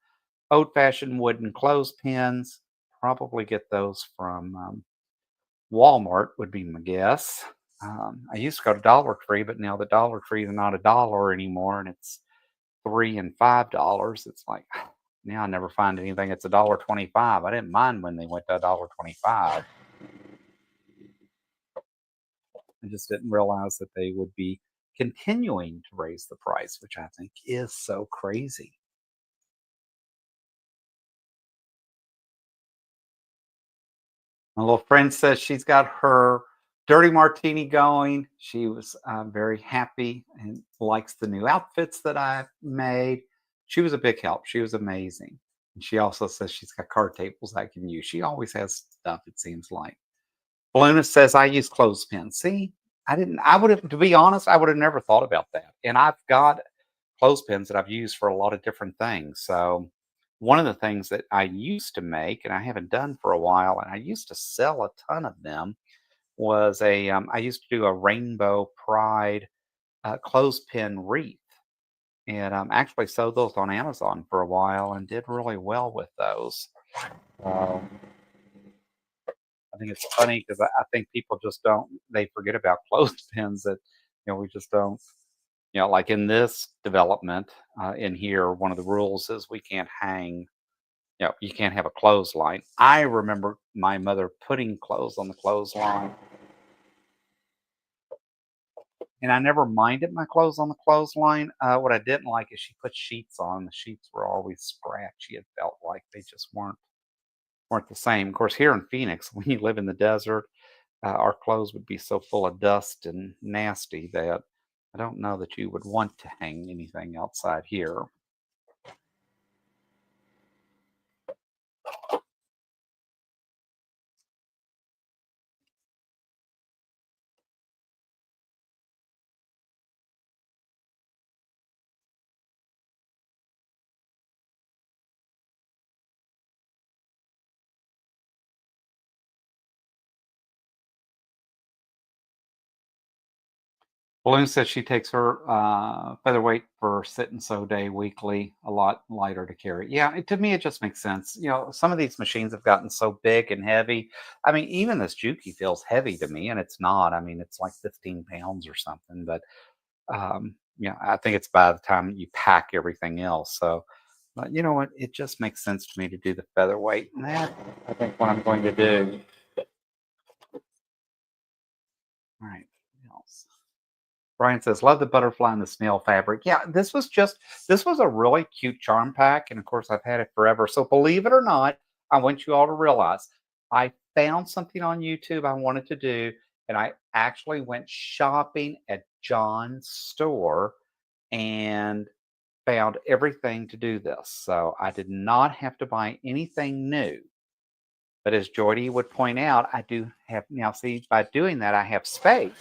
old-fashioned wooden clothespins. Probably get those from Walmart would be my guess. I used to go to Dollar Tree, but now the Dollar Tree is not a dollar anymore, and it's $3 and $5. It's like now I never find anything. It's $1.25. I didn't mind when they went to $1.25. I just didn't realize that they would be continuing to raise the price, which I think is so crazy. My little friend says she's got her dirty martini going. She was very happy and likes the new outfits that I made. She was a big help. She was amazing. And she also says she's got card tables I can use. She always has stuff, it seems like. Balloonist says I use clothespins. See, I would have, to be honest, I would have never thought about that. And I've got clothespins that I've used for a lot of different things. So one of the things that I used to make, and I haven't done for a while, and I used to sell a ton of them, was I used to do a rainbow pride clothespin wreath, and actually sold those on Amazon for a while and did really well with those. Uh, I think it's funny because I think people just don't they forget about clothespins that we just don't. Like in this development in here, one of the rules is we can't hang. You can't have a clothesline. I remember my mother putting clothes on the clothesline, and I never minded my clothes on the clothesline. What I didn't like is she put sheets on. The sheets were always scratchy. It felt like they just weren't the same. Of course, here in Phoenix, when you live in the desert, our clothes would be so full of dust and nasty that I don't know that you would want to hang anything outside here. Balloon says she takes her featherweight for sit and sew day weekly, a lot lighter to carry. Yeah, to me, it just makes sense. Some of these machines have gotten so big and heavy. I mean, even this Juki feels heavy to me, and it's not. I mean, it's like 15 pounds or something. But I think it's by the time you pack everything else. So, but you know what? It just makes sense to me to do the featherweight, and that I think what I'm going to do. All right. What else? Brian says, "Love the butterfly and the snail fabric." Yeah, this was a really cute charm pack, and of course, I've had it forever. So believe it or not, I want you all to realize I found something on YouTube I wanted to do, and I actually went shopping at John's store and found everything to do this. So I did not have to buy anything new. But as Jordy would point out, I do have now. See, by doing that, I have space.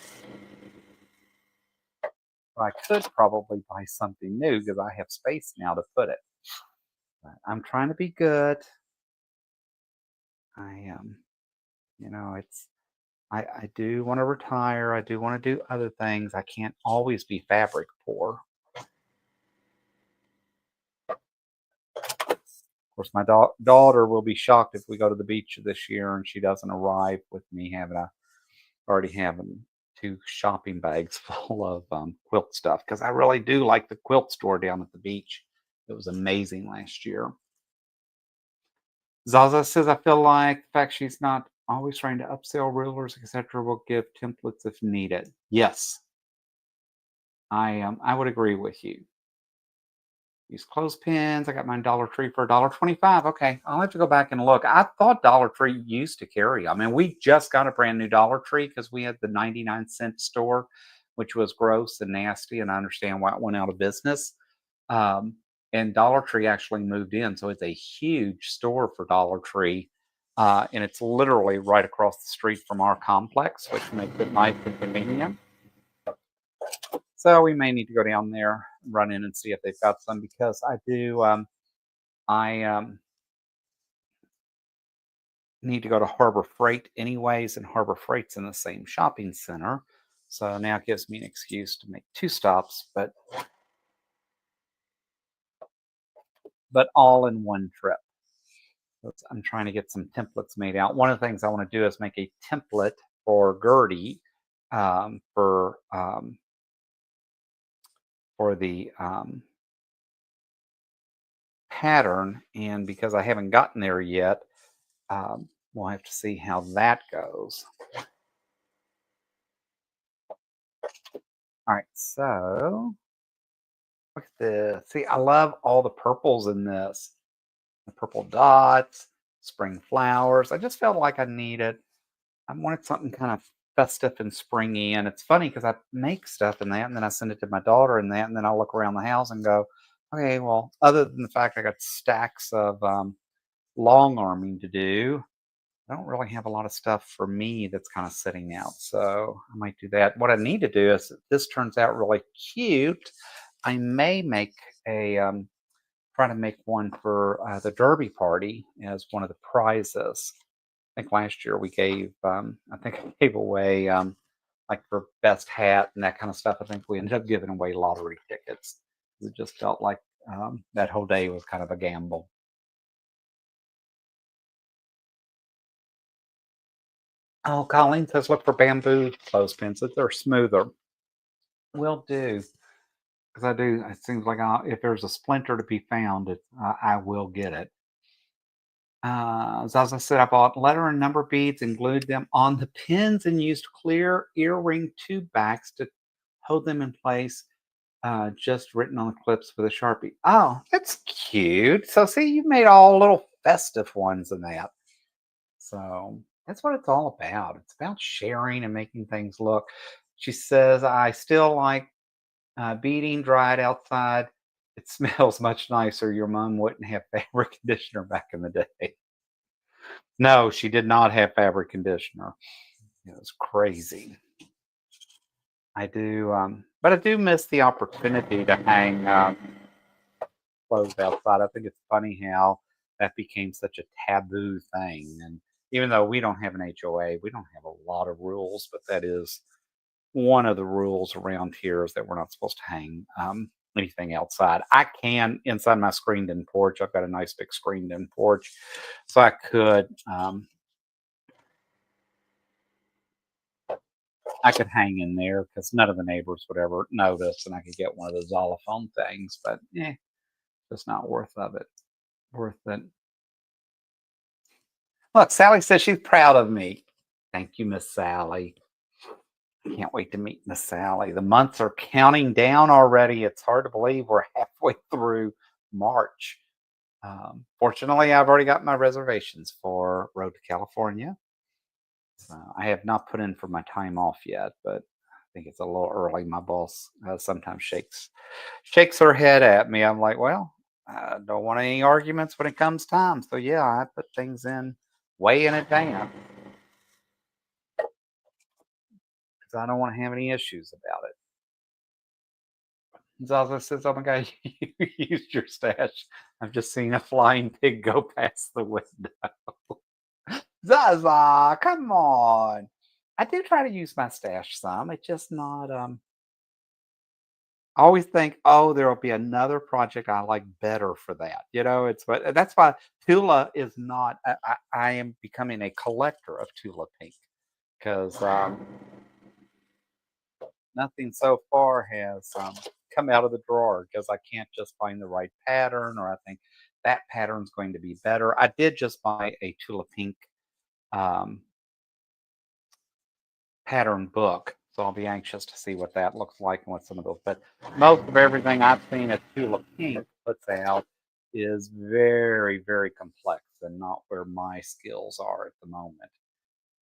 I could probably buy something new because I have space now to put it. But I'm trying to be good. I am, it's I do want to retire. I do want to do other things. I can't always be fabric poor. Of course, my daughter will be shocked if we go to the beach this year and she doesn't arrive with me already having two shopping bags full of quilt stuff because I really do like the quilt store down at the beach. It was amazing last year. Zaza says, I feel like the fact she's not always trying to upsell rulers, etc., will give templates if needed. Yes, I would agree with you. Use clothespins. I got mine Dollar Tree for $1.25. Okay, I'll have to go back and look. I thought Dollar Tree used to carry. I mean, we just got a brand new Dollar Tree because we had the 99-cent store, which was gross and nasty, and I understand why it went out of business. Um, and Dollar Tree actually moved in, so it's a huge store for Dollar Tree, and it's literally right across the street from our complex, which makes it nice and convenient. So we may need to go down there, run in, and see if they've got some because I do. I need to go to Harbor Freight anyways, and Harbor Freight's in the same shopping center, so now it gives me an excuse to make two stops, but all in one trip. I'm trying to get some templates made out. One of the things I want to do is make a template for Gertie for the pattern, and because I haven't gotten there yet, we'll have to see how that goes. All right, so look at this. See, I love all the purples in this. The purple dots, spring flowers. I just felt like I wanted something kind of festive and springy. And it's funny because I make stuff in that and then I send it to my daughter in that. And then I look around the house and go, okay, well, other than the fact I got stacks of long arming to do, I don't really have a lot of stuff for me that's kind of sitting out. So I might do that. What I need to do is if this turns out really cute, I may make a try to make one for the Derby party as one of the prizes. I think last year we gave, I think I gave away like for best hat and that kind of stuff. I think we ended up giving away lottery tickets. It just felt like that whole day was kind of a gamble. Oh, Colleen says look for bamboo clothespins. If they're smoother, will do. Because I do, it seems like if there's a splinter to be found, I will get it. As I said, I bought letter and number beads and glued them on the pins and used clear earring tube backs to hold them in place, just written on the clips with a Sharpie. Oh, that's cute. So, see, you made all little festive ones in that. So, that's what it's all about. It's about sharing and making things look. She says, I still like beading dried outside. It smells much nicer. Your mom wouldn't have fabric conditioner back in the day. No, she did not have fabric conditioner. It was crazy. I do, but I do miss the opportunity to hang clothes outside. I think it's funny how that became such a taboo thing. And even though we don't have an HOA, we don't have a lot of rules, but that is one of the rules around here is that we're not supposed to hang anything outside. I can inside my screened-in porch. I've got a nice big screened-in porch, so I could hang in there because none of the neighbors would ever notice, and I could get one of those xylophone things. But it's not worth of it. Worth it. Look, Sally says she's proud of me. Thank you, Miss Sally. I can't wait to meet Miss Sally. The months are counting down already. It's hard to believe we're halfway through March. Fortunately, I've already got my reservations for Road to California. So I have not put in for my time off yet, but I think it's a little early. My boss sometimes shakes her head at me. I'm like, well, I don't want any arguments when it comes time. So yeah, I put things in way in advance because I don't want to have any issues about it. Zaza says, "Oh my God, you used your stash. I've just seen a flying pig go past the window." Zaza, come on. I do try to use my stash some. It's just not. I always think, oh, there will be another project I like better for that. It's but that's why Tula is not. I am becoming a collector of Tula pink because nothing so far has come out of the drawer because I can't just find the right pattern or I think that pattern's going to be better. I did just buy a Tula Pink um, pattern book, so I'll be anxious to see what that looks like and what some of those. But most of everything I've seen at Tula Pink puts out is very, very complex and not where my skills are at the moment.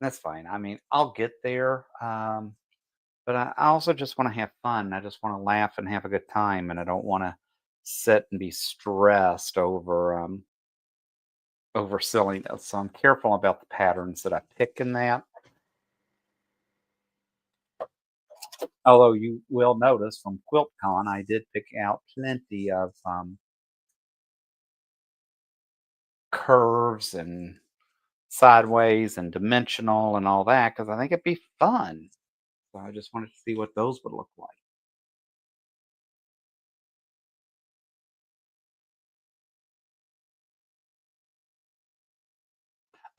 That's fine. I mean, I'll get there. But I also just want to have fun. I just want to laugh and have a good time, and I don't want to sit and be stressed over silliness. So I'm careful about the patterns that I pick in that. Although you will notice from QuiltCon, I did pick out plenty of curves and sideways and dimensional and all that because I think it'd be fun. So I just wanted to see what those would look like.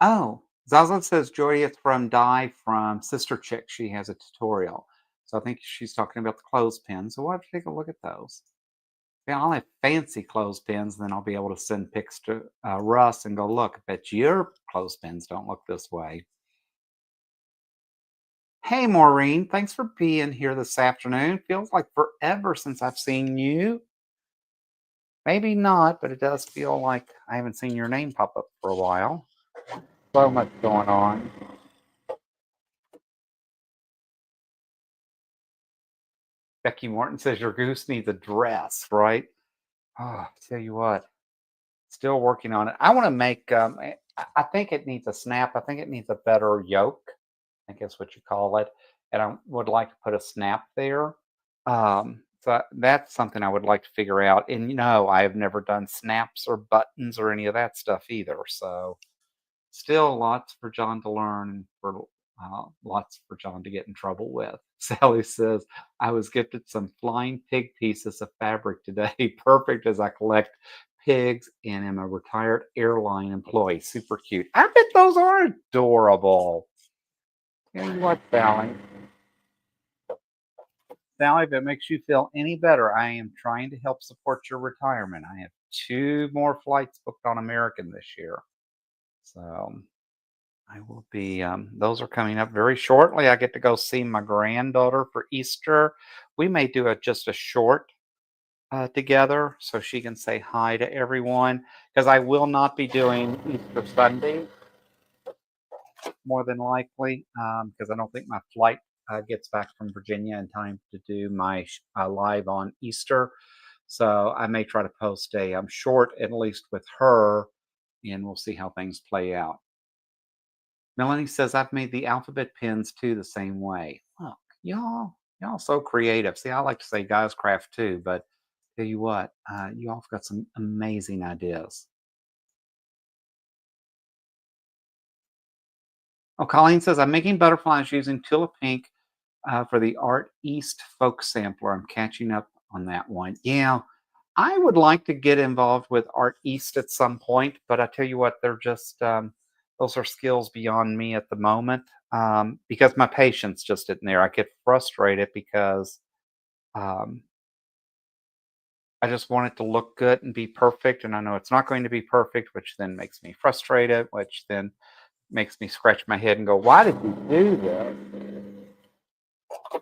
Oh, Zaza says Joy is from Dye from Sister Chick. She has a tutorial. So I think she's talking about the clothespins. So we'll have to take a look at those. Yeah, I'll have fancy clothespins, then I'll be able to send pics to Russ and go, look, I bet your clothespins don't look this way. Hey, Maureen, thanks for being here this afternoon. Feels like forever since I've seen you. Maybe not, but it does feel like I haven't seen your name pop up for a while. So much going on. Becky Morton says your goose needs a dress, right? Oh, tell you what, still working on it. I want to make. I think it needs a snap. I think it needs a better yoke. I guess what you call it. And I would like to put a snap there. So that's something I would like to figure out. And I have never done snaps or buttons or any of that stuff either. So still lots for John to learn and for lots for John to get in trouble with. Sally says, I was gifted some flying pig pieces of fabric today. Perfect as I collect pigs and am a retired airline employee. Super cute. I bet those are adorable. You know what, Sally? Sally, if it makes you feel any better, I am trying to help support your retirement. I have two more flights booked on American this year. So I will be, those are coming up very shortly. I get to go see my granddaughter for Easter. We may do just a short together so she can say hi to everyone because I will not be doing Easter Sunday more than likely because I don't think my flight gets back from Virginia in time to do my live on Easter. So I may try to post a short at least with her and we'll see how things play out. Melanie says, I've made the alphabet pins too the same way. Look, y'all so creative. See, I like to say guys craft too, but tell you what, you all have got some amazing ideas. Oh, Colleen says, I'm making butterflies using Tula Pink for the Art East Folk Sampler. I'm catching up on that one. Yeah, I would like to get involved with Art East at some point, but I tell you what, they're just those are skills beyond me at the moment, because my patience just isn't there. I get frustrated because um, I just want it to look good and be perfect, and I know it's not going to be perfect, which then makes me frustrated, which then makes me scratch my head and go, "Why did you do this?"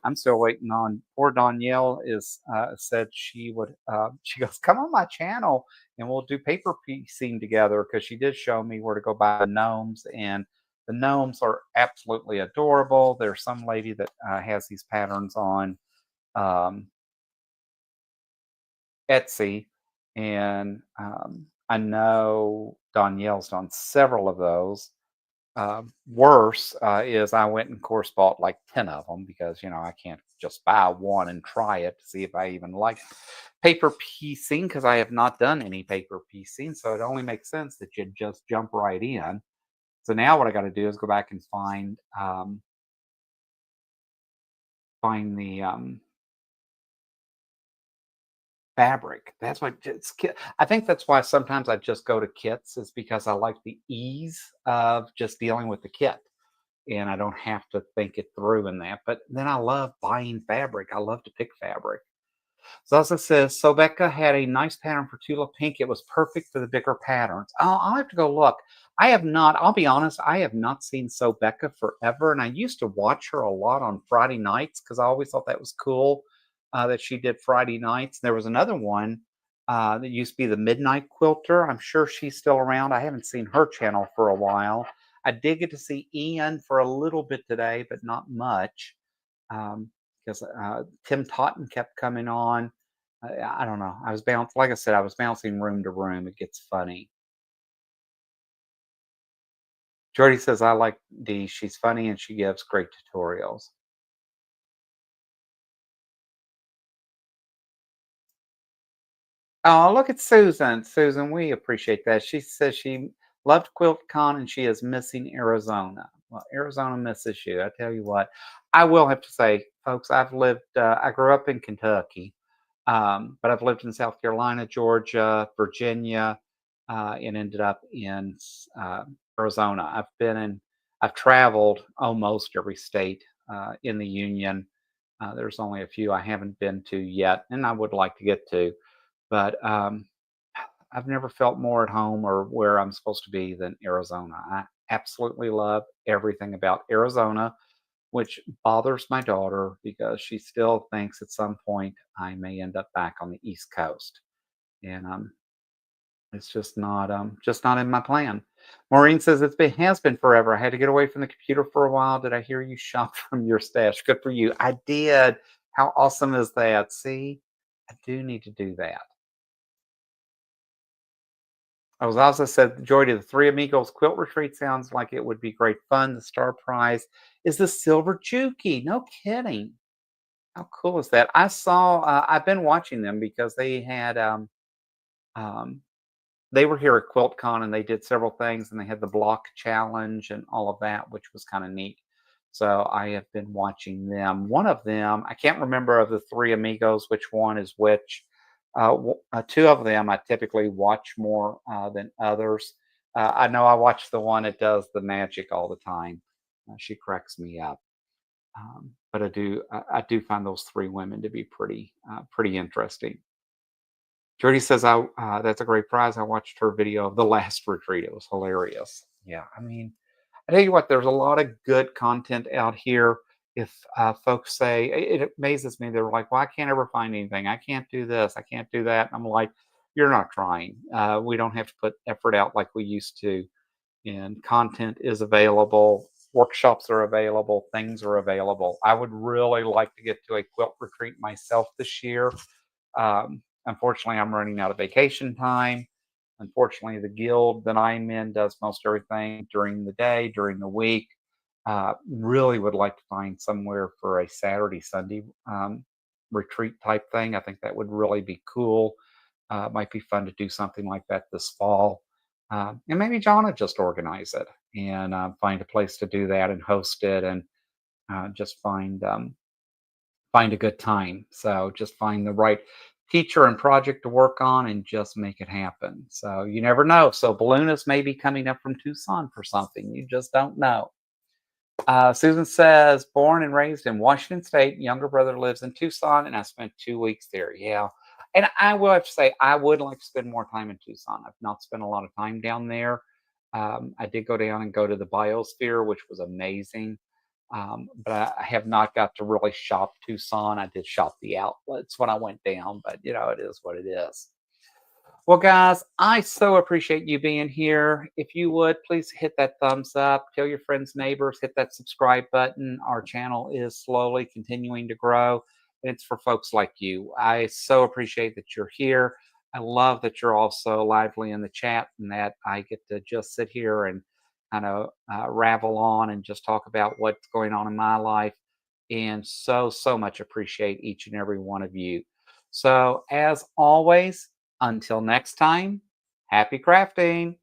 I'm still waiting on poor Danielle is said she would she goes, come on my channel and we'll do paper piecing together because she did show me where to go buy the gnomes, and the gnomes are absolutely adorable. There's some lady that has these patterns on um, Etsy, and I know Danielle's done several of those. Worse is I went and of course bought like 10 of them because I can't just buy one and try it to see if I even like paper piecing because I have not done any paper piecing. So it only makes sense that you just jump right in. So now what I got to do is go back and find the fabric. That's what I think that's why sometimes I just go to kits is because I like the ease of just dealing with the kit and I don't have to think it through in that. But then I love buying fabric. I love to pick fabric. So as it says, so Becca had a nice pattern for Tulip Pink. It was perfect for the bigger patterns. I'll have to go look. I have not, I'll be honest, I have not seen So Becca forever. And I used to watch her a lot on Friday nights because I always thought that was cool that she did Friday nights. There was another one that used to be the Midnight Quilter. I'm sure she's still around. I haven't seen her channel for a while. I did get to see Ian for a little bit today, but not much because Tim Totten kept coming on. I don't know. I was bouncing, like I said, I was bouncing room to room. It gets funny. Jordy says, I like Dee. She's funny and she gives great tutorials. Oh, look at Susan. Susan, we appreciate that. She says she loved QuiltCon and she is missing Arizona. Well, Arizona misses you. I tell you what, I will have to say, folks, I grew up in Kentucky, but I've lived in South Carolina, Georgia, Virginia, and ended up in uh, Arizona. I've traveled almost every state in the union. There's only a few I haven't been to yet, and I would like to get to. But I've never felt more at home or where I'm supposed to be than Arizona. I absolutely love everything about Arizona, which bothers my daughter because she still thinks at some point I may end up back on the East Coast. And it's just not in my plan. Maureen says has been forever. I had to get away from the computer for a while. Did I hear you shop from your stash? Good for you. I did. How awesome is that? See, I do need to do that. I was also said the joy to the Three Amigos quilt retreat sounds like it would be great fun. The star prize is the silver Juki. No kidding. How cool is that? I've been watching them because um, they were here at QuiltCon and they did several things and they had the block challenge and all of that, which was kind of neat. So I have been watching them. One of them, I can't remember of the Three Amigos which one is which. Two of them I typically watch more than others. I know I watch the one that does the magic all the time. She cracks me up. But I do find those three women to be pretty interesting. Jody says, that's a great prize. I watched her video of the last retreat. It was hilarious. Yeah, I mean, I tell you what, there's a lot of good content out here. If folks say, it amazes me, they're like, well, I can't ever find anything. I can't do this. I can't do that. I'm like, you're not trying. We don't have to put effort out like we used to. And content is available. Workshops are available. Things are available. I would really like to get to a quilt retreat myself this year. Unfortunately, I'm running out of vacation time. Unfortunately, the guild that I'm in does most everything during the day, during the week. Really would like to find somewhere for a Saturday, Sunday retreat type thing. I think that would really be cool. Might be fun to do something like that this fall. And maybe John would just organize it and find a place to do that and host it and just find find a good time. So just find the right teacher and project to work on and just make it happen. So you never know. So balloonists may be coming up from Tucson for something. You just don't know. Susan says, born and raised in Washington State, younger brother lives in Tucson, and I spent 2 weeks there. Yeah. And I will have to say, I would like to spend more time in Tucson. I've not spent a lot of time down there. I did go down and go to the biosphere, which was amazing. But I have not got to really shop Tucson. I did shop the outlets when I went down, but it is what it is. Well, guys, I so appreciate you being here. If you would, please hit that thumbs up, tell your friends, neighbors, hit that subscribe button. Our channel is slowly continuing to grow, and it's for folks like you. I so appreciate that you're here. I love that you're also lively in the chat and that I get to just sit here and kind of ravel on and just talk about what's going on in my life. And so, so much appreciate each and every one of you. So, as always, until next time, happy crafting.